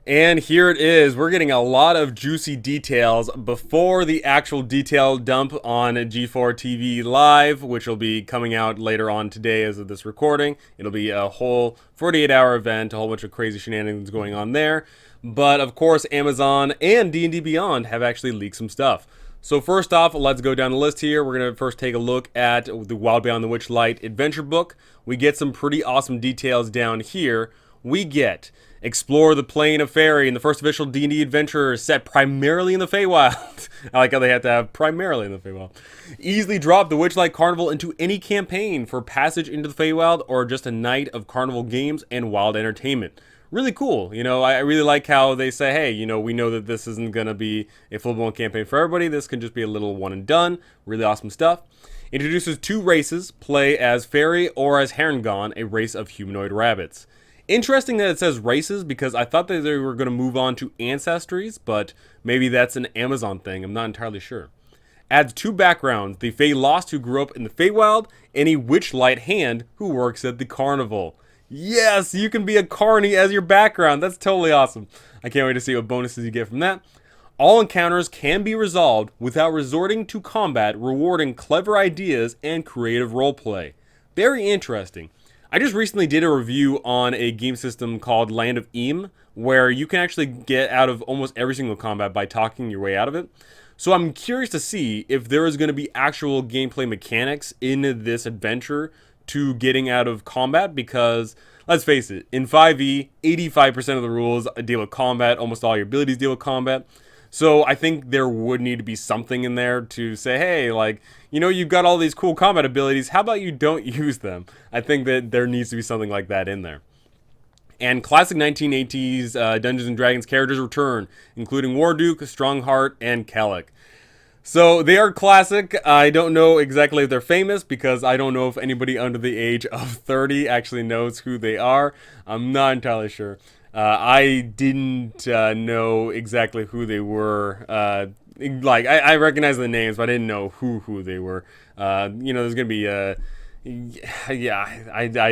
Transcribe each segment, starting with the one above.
And here it is. We're getting a lot of juicy details before the actual detail dump on G4 TV Live, which will be coming out later on today as of this recording. It'll be a whole 48-hour event, a whole bunch of crazy shenanigans going on there. But of course, Amazon and D&D Beyond have actually leaked some stuff. So first off, let's go down the list here. We're going to first take a look at the Wild Beyond the Witchlight adventure book. We get some pretty awesome details down here. We get explore the plane of fairy in the first official D&D adventure set primarily in the Feywild. I like how they have to have primarily in the Feywild. Easily drop the Witchlight Carnival into any campaign for passage into the Feywild or just a night of carnival games and wild entertainment. Really cool. You know, I really like how they say, hey, you know, we know that this isn't going to be a full-blown campaign for everybody. This can just be a little one and done. Really awesome stuff. Introduces two races. Play as fairy or as Herringon, a race of humanoid rabbits. Interesting that it says races because I thought that they were going to move on to ancestries, but maybe that's an Amazon thing. I'm not entirely sure. Adds two backgrounds, the Fey Lost who grew up in the Feywild and a Witchlight Hand who works at the carnival. Yes, you can be a carny as your background. That's totally awesome. I can't wait to see what bonuses you get from that. All encounters can be resolved without resorting to combat, rewarding clever ideas and creative roleplay. Very interesting. I just recently did a review on a game system called Land of Eam, where you can actually get out of almost every single combat by talking your way out of it. So I'm curious to see if there is going to be actual gameplay mechanics in this adventure to getting out of combat, because let's face it, in 5e, 85% of the rules deal with combat, almost all your abilities deal with combat. So I think there would need to be something in there to say, hey, like, you know, you've got all these cool combat abilities, how about you don't use them? I think that there needs to be something like that in there. And classic 1980s Dungeons & Dragons characters return, including Warduke, Strongheart, and Kellic. So they are classic. I don't know exactly if they're famous because I don't know if anybody under the age of 30 actually knows who they are. I'm not entirely sure. I didn't know exactly who they were. I recognize the names, but I didn't know who they were. You know, there's gonna be I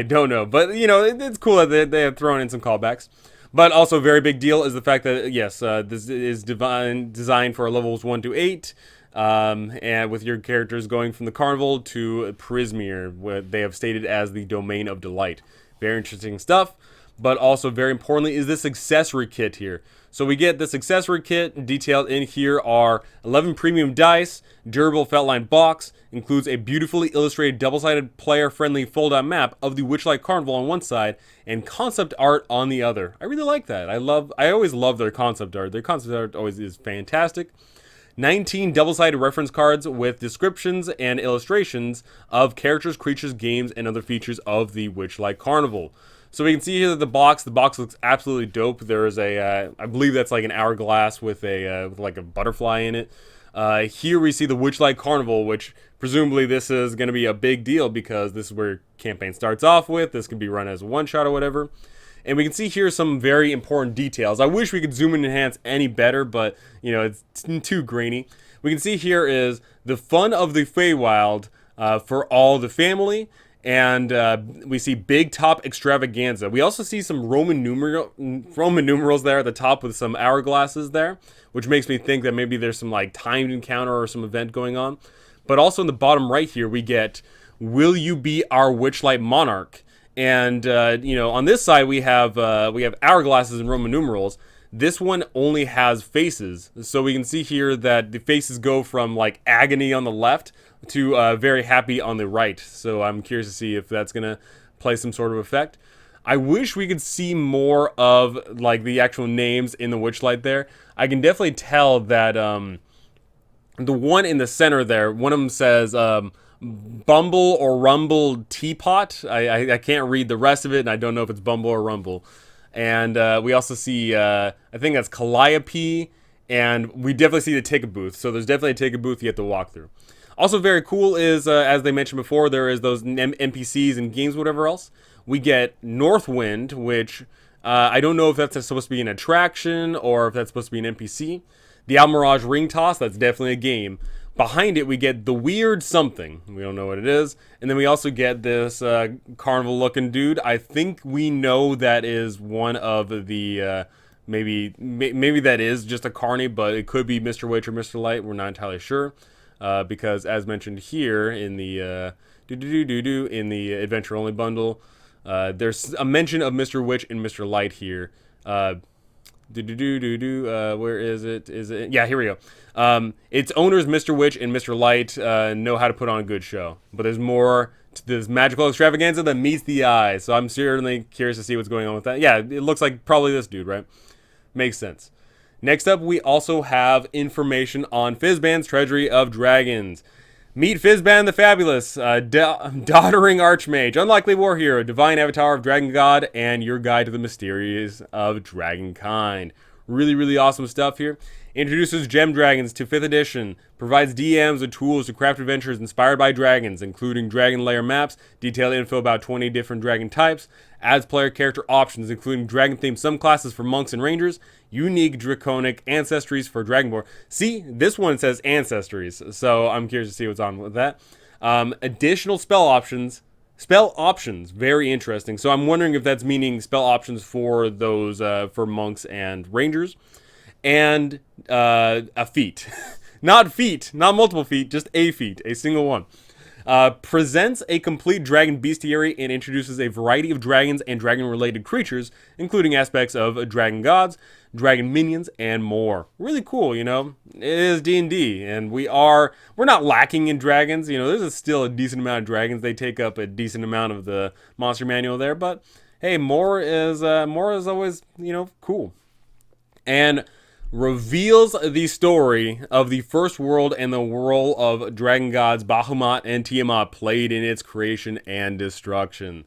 don't know, but you know, it's cool that they have thrown in some callbacks. But also, very big deal is the fact that yes, this is designed for levels 1 to 8. And with your characters going from the Carnival to Prismere, where they have stated as the Domain of Delight. Very interesting stuff, but also very importantly is this accessory kit here. So we get this accessory kit. Detailed in here are 11 premium dice, durable felt-lined box, includes a beautifully illustrated double-sided player-friendly fold-out map of the Witchlight Carnival on one side, and concept art on the other. I really like that. I always love their concept art. Their concept art always is fantastic. 19 double-sided reference cards with descriptions and illustrations of characters, creatures, games, and other features of the Witchlight Carnival. So we can see here that the box looks absolutely dope. There is a, I believe that's like an hourglass with like a butterfly in it. Here we see the Witchlight Carnival, which presumably this is going to be a big deal because this is where your campaign starts off with. This can be run as a one-shot or whatever. And we can see here some very important details. I wish we could zoom and enhance any better, but, you know, it's too grainy. We can see here is the fun of the Feywild for all the family. And we see Big Top Extravaganza. We also see some Roman numerals there at the top with some hourglasses there, which makes me think that maybe there's some like timed encounter or some event going on. But also in the bottom right here, we get, will you be our Witchlight Monarch? And, you know, on this side, we have hourglasses and Roman numerals. This one only has faces. So we can see here that the faces go from, like, agony on the left to very happy on the right. So I'm curious to see if that's going to play some sort of effect. I wish we could see more of, like, the actual names in the Witchlight there. I can definitely tell that the one in the center there, one of them says... Bumble or Rumble Teapot. I can't read the rest of it, and I don't know if it's Bumble or Rumble. And we also see, I think that's Calliope, and we definitely see the ticket booth. So there's definitely a ticket booth you have to walk through. Also very cool is, as they mentioned before, there is those NPCs and games, whatever else. We get Northwind, which I don't know if that's supposed to be an attraction or if that's supposed to be an NPC. The Almirage Ring Toss, that's definitely a game. Behind it, we get the weird something. We don't know what it is. And then we also get this carnival-looking dude. I think we know that is one of the Maybe that is just a Carney, but it could be Mr. Witch or Mr. Light. We're not entirely sure, because as mentioned here in the in the adventure only bundle, there's a mention of Mr. Witch and Mr. Light here. Where is it? Is it? Yeah, here we go. Its owners, Mr. Witch and Mr. Light, know how to put on a good show. But there's more to this magical extravaganza that meets the eye. So I'm certainly curious to see what's going on with that. Yeah, it looks like probably this dude, right? Makes sense. Next up, we also have information on Fizbans' Treasury of Dragons. Meet Fizban the Fabulous, doddering archmage, unlikely war hero, divine avatar of Dragon God, and your guide to the mysteries of dragonkind. Really, really awesome stuff here. Introduces Gem Dragons to 5th edition, provides DMs with tools to craft adventures inspired by dragons, including dragon lair maps, detailed info about 20 different dragon types, adds player character options, including dragon-themed subclasses for monks and rangers, unique draconic ancestries for Dragonborn. See, this one says ancestries, so I'm curious to see what's on with that. Additional spell options, very interesting. So I'm wondering if that's meaning spell options for those for monks and rangers, and a feat, not multiple feet, just a feat, a single one. Presents a complete dragon bestiary and introduces a variety of dragons and dragon-related creatures, including aspects of dragon gods, dragon minions, and more. Really cool, you know. It is D&D, and we're not lacking in dragons. You know, there's still a decent amount of dragons. They take up a decent amount of the monster manual there, but hey, more is always, you know, cool. And reveals the story of the first world and the role of dragon gods Bahamut and Tiamat played in its creation and destruction.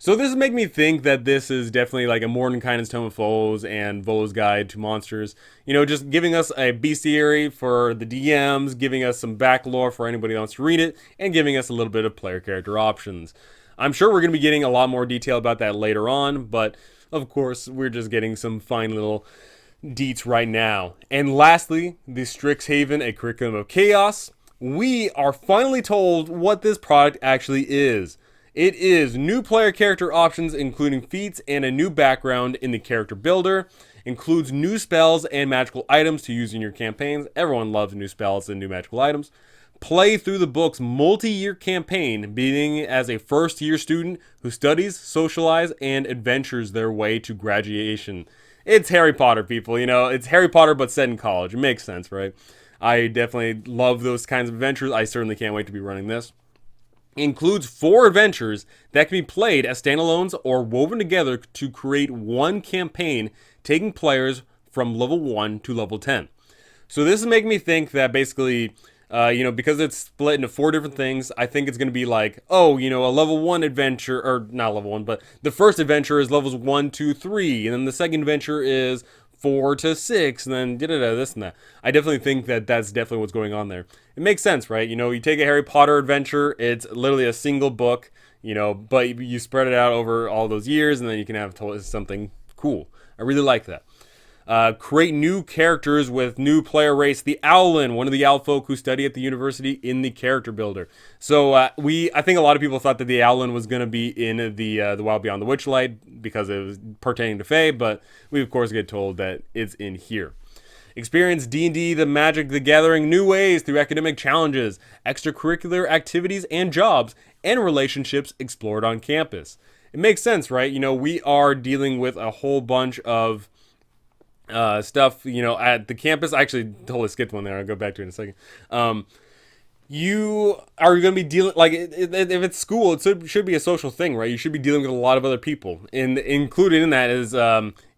So this makes me think that this is definitely like a Mordenkainen's Tome of Foes and Volo's Guide to Monsters. You know, just giving us a bestiary for the DMs, giving us some back lore for anybody who wants to read it, and giving us a little bit of player character options. I'm sure we're going to be getting a lot more detail about that later on, but of course, we're just getting some fine little deets right now. And lastly, the Strixhaven, a curriculum of chaos. We are finally told what this product actually is. It is new player character options, including feats and a new background in the character builder. Includes new spells and magical items to use in your campaigns. Everyone loves new spells and new magical items. Play through the book's multi-year campaign, beginning as a first-year student who studies, socializes, and adventures their way to graduation. It's Harry Potter, people, you know, it's Harry Potter but set in college. It makes sense, right? I definitely love those kinds of adventures. I certainly can't wait to be running this. Includes 4 adventures that can be played as standalones or woven together to create one campaign, taking players from level 1 to level 10. So this is making me think that basically, you know, because it's split into 4 different things, I think it's going to be like, oh, you know, a level 1 adventure, or not level 1, but the first adventure is levels 1, 2, 3, and then the second adventure is 4 to 6, and then this and that. I definitely think that that's definitely what's going on there. It makes sense, right? You know, you take a Harry Potter adventure, it's literally a single book, you know, but you spread it out over all those years, and then you can have something cool. I really like that. Create new characters with new player race, the Owlin, one of the owl folk who study at the university in the character builder. So I think a lot of people thought that the Owlin was going to be in the Wild Beyond the Witchligh because it was pertaining to Fae, but we of course get told that it's in here. Experience D&D, the Magic, the Gathering, new ways through academic challenges, extracurricular activities and jobs, and relationships explored on campus. It makes sense, right? You know, we are dealing with a whole bunch of stuff, you know, at the campus. I actually totally skipped one there. I'll go back to it in a second. You are going to be dealing, like, if it's school, it should be a social thing, right? You should be dealing with a lot of other people. And included in that is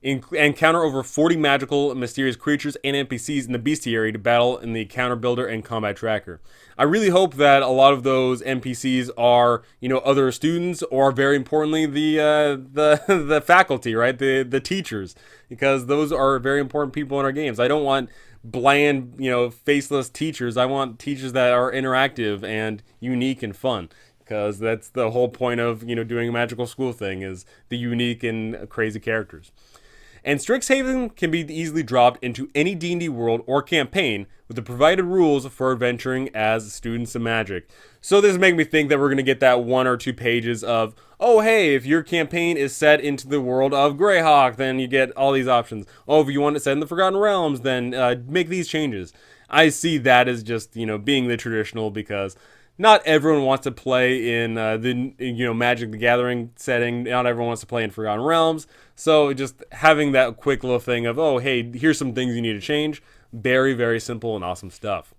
encounter over 40 magical, mysterious creatures and NPCs in the bestiary to battle in the counter builder and combat tracker. I really hope that a lot of those NPCs are, you know, other students, or very importantly, the faculty, right? The teachers, because those are very important people in our games. I don't want bland, you know, faceless teachers. I want teachers that are interactive and unique and fun, because that's the whole point of, you know, doing a magical school thing, is the unique and crazy characters. And Strixhaven can be easily dropped into any D&D world or campaign with the provided rules for adventuring as students of magic. So this is making me think that we're going to get that 1 or 2 pages of, oh hey, if your campaign is set into the world of Greyhawk, then you get all these options. Oh, if you want it set in the Forgotten Realms, then make these changes. I see that as just, being the traditional, because not everyone wants to play in the Magic the Gathering setting. Not everyone wants to play in Forgotten Realms. So just having that quick little thing of, oh hey, here's some things you need to change. Very, very simple and awesome stuff.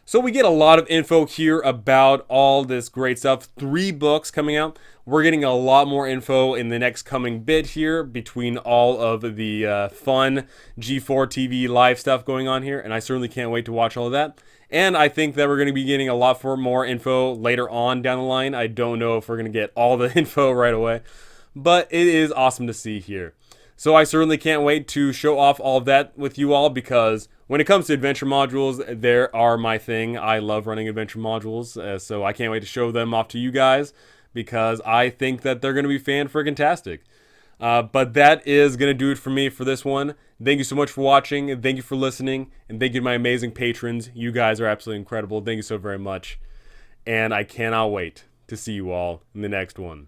So we get a lot of info here about all this great stuff. 3 books coming out. We're getting a lot more info in the next coming bit here between all of the fun G4 TV live stuff going on here. And I certainly can't wait to watch all of that. And I think that we're going to be getting a lot more info later on down the line. I don't know if we're going to get all the info right away. But it is awesome to see here. So I certainly can't wait to show off all of that with you all, because when it comes to adventure modules, they are my thing. I love running adventure modules, so I can't wait to show them off to you guys, because I think that they're going to be fan-friggin-tastic. But that is going to do it for me for this one. Thank you so much for watching, thank you for listening, and thank you to my amazing patrons. You guys are absolutely incredible. Thank you so very much. And I cannot wait to see you all in the next one.